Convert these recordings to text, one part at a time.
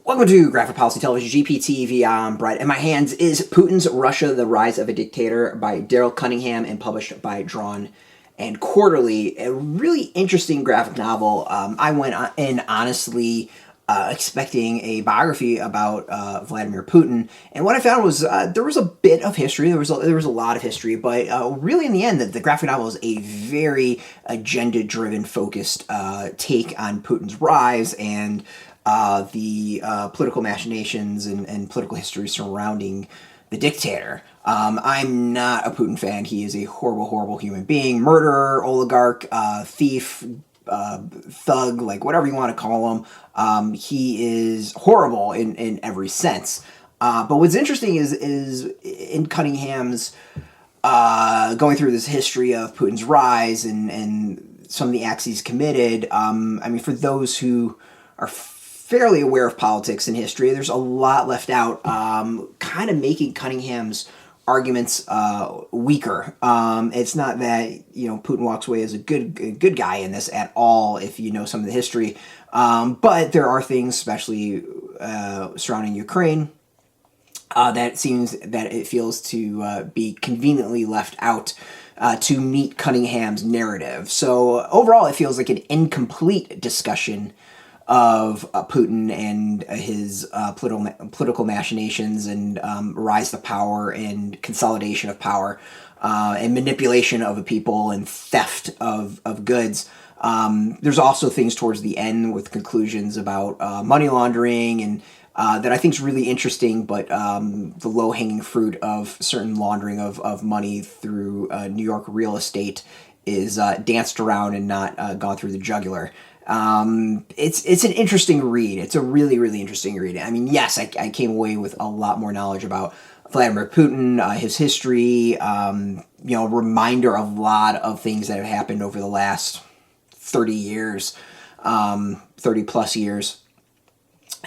Welcome to Graphic Policy Television, GPTV. I'm Brett. In my hands is Putin's Russia, The Rise of a Dictator by Darryl Cunningham and published by Drawn and Quarterly. A really interesting graphic novel. I went in honestly expecting a biography about Vladimir Putin, and what I found was there was a bit of history. There was a lot of history, but really in the end, the graphic novel is a very agenda-driven, focused take on Putin's rise and the political machinations and political history surrounding the dictator. I'm not a Putin fan. He is a horrible, horrible human being, murderer, oligarch, thief, thug, like whatever you want to call him. He is horrible in every sense. But what's interesting is in Cunningham's going through this history of Putin's rise and some of the acts he's committed. I mean, for those who are fairly aware of politics and history, there's a lot left out, kind of making Cunningham's arguments weaker. It's not that Putin walks away as a good guy in this at all, if you know some of the history. But there are things, especially surrounding Ukraine, that it feels to be conveniently left out to meet Cunningham's narrative. So overall, it feels like an incomplete discussion of Putin and his political machinations and rise to power and consolidation of power and manipulation of the people and theft of goods. There's also things towards the end with conclusions about money laundering and that I think is really interesting, but the low-hanging fruit of certain laundering of money through New York real estate is danced around and not gone through the jugular. It's an interesting read. It's a really, really interesting read. I mean, yes, I came away with a lot more knowledge about Vladimir Putin, his history, reminder of a lot of things that have happened over the last 30 years, 30 plus years.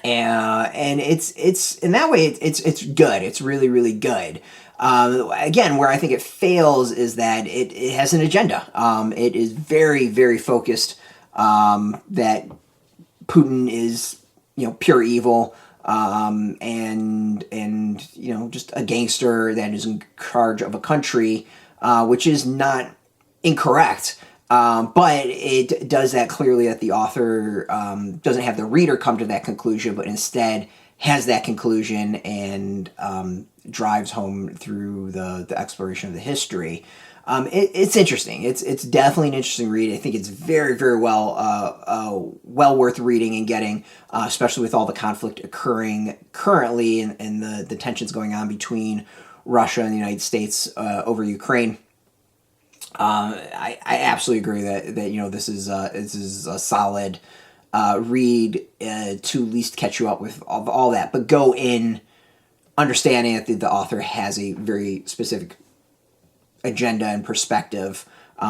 And it's in that way, it's good. It's really, really good. Again, where I think it fails is that it has an agenda. It is very, very focused that Putin is, pure evil, and just a gangster that is in charge of a country, which is not incorrect. But it does that clearly that the author doesn't have the reader come to that conclusion, but instead has that conclusion and drives home through the exploration of the history. It's interesting. It's definitely an interesting read. I think it's very, very well worth reading and getting, especially with all the conflict occurring currently and the tensions going on between Russia and the United States over Ukraine. I absolutely agree that this is a solid read to at least catch you up with all that, but go in understanding that the author has a very specific agenda and perspective.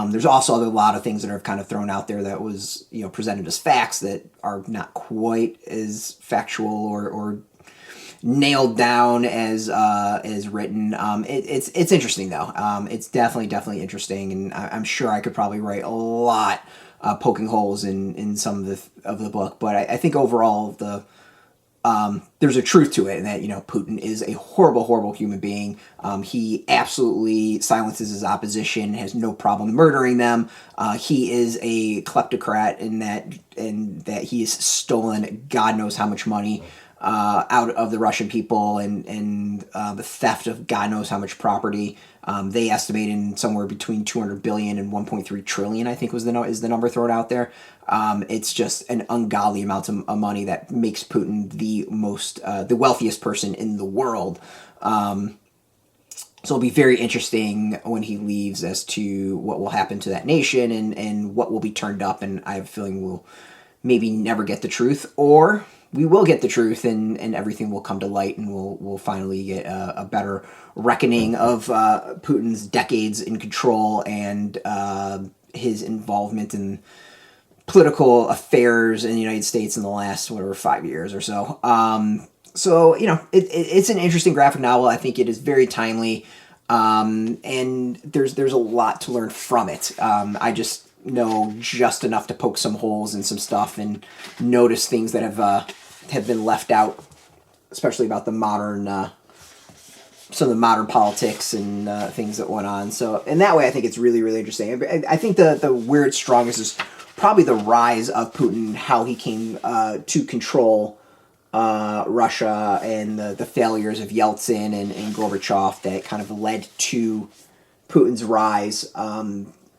There's also a lot of things that are kind of thrown out there that was presented as facts that are not quite as factual or nailed down as written. It's interesting though. It's definitely interesting, and I'm sure I could probably write a lot poking holes in some of the book. But I think overall there's a truth to it, and that Putin is a horrible, horrible human being. He absolutely silences his opposition, has no problem murdering them. He is a kleptocrat in that he has stolen God knows how much money out of the Russian people and the theft of God knows how much property. They estimate in somewhere between 200 billion and 1.3 trillion, I think is the number thrown out there. It's just an ungodly amount of money that makes Putin the wealthiest person in the world. So it'll be very interesting when he leaves as to what will happen to that nation and what will be turned up. And I have a feeling we'll maybe never get the truth, or we will get the truth and everything will come to light, and we'll finally get a better reckoning of Putin's decades in control and his involvement in political affairs in the United States in the last 5 years or so. So it's an interesting graphic novel. I think it is very timely, and there's a lot to learn from it. I just know just enough to poke some holes in some stuff and notice things that have have been left out, especially about the modern, some of the modern politics and things that went on. So in that way, I think it's really, really interesting. I think the where it's strongest is probably the rise of Putin, how he came to control Russia, and the failures of Yeltsin and Gorbachev that kind of led to Putin's rise.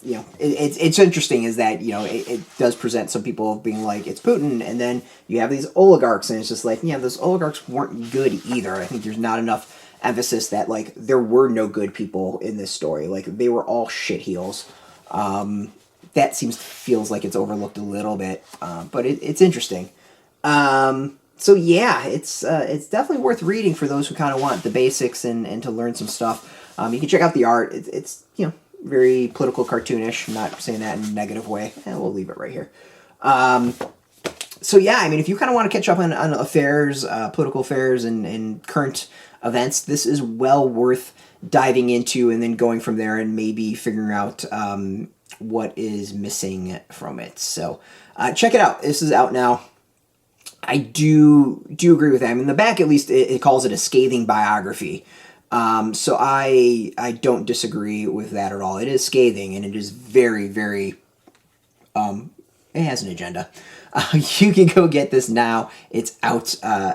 It's interesting is that, it does present some people being like, it's Putin, and then you have these oligarchs, and it's just like, those oligarchs weren't good either. I think there's not enough emphasis that, like, there were no good people in this story. Like, they were all shitheels. That feels like it's overlooked a little bit, but it's interesting. So yeah, it's definitely worth reading for those who kind of want the basics and to learn some stuff. You can check out the art. It's very political, cartoonish. I'm not saying that in a negative way. We'll leave it right here. So yeah, I mean, if you kind of want to catch up on affairs, political affairs, and current events, this is well worth diving into, and then going from there and maybe figuring out what is missing from it. So check it out. This is out now. I do agree with that. I mean, in the back, at least, it calls it a scathing biography. So I don't disagree with that at all. It is scathing, and it is very, very, it has an agenda. You can go get this now. It's out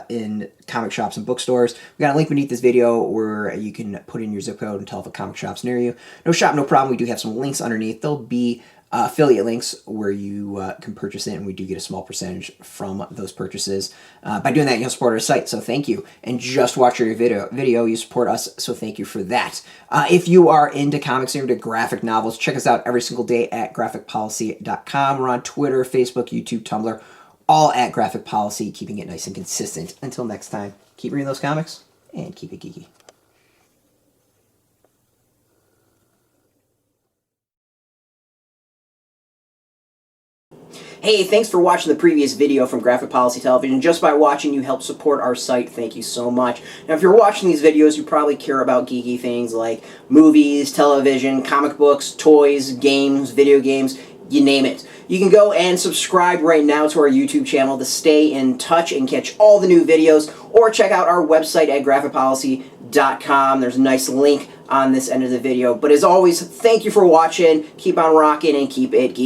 in comic shops and bookstores. We got a link beneath this video where you can put in your zip code and tell if a comic shop's near you. No shop, no problem. We do have some links underneath. There'll be affiliate links where you can purchase it, and we do get a small percentage from those purchases. By doing that, you'll support our site, so thank you. And just watch your video, you support us, so thank you for that. If you are into comics or into graphic novels, check us out every single day at graphicpolicy.com. We're on Twitter, Facebook, YouTube, Tumblr, all at Graphic Policy, keeping it nice and consistent. Until next time, keep reading those comics, and keep it geeky. Hey, thanks for watching the previous video from Graphic Policy Television. Just by watching, you help support our site. Thank you so much. Now, if you're watching these videos, you probably care about geeky things like movies, television, comic books, toys, games, video games, you name it. You can go and subscribe right now to our YouTube channel to stay in touch and catch all the new videos, or check out our website at graphicpolicy.com. There's a nice link on this end of the video. But as always, thank you for watching. Keep on rocking and keep it geeky.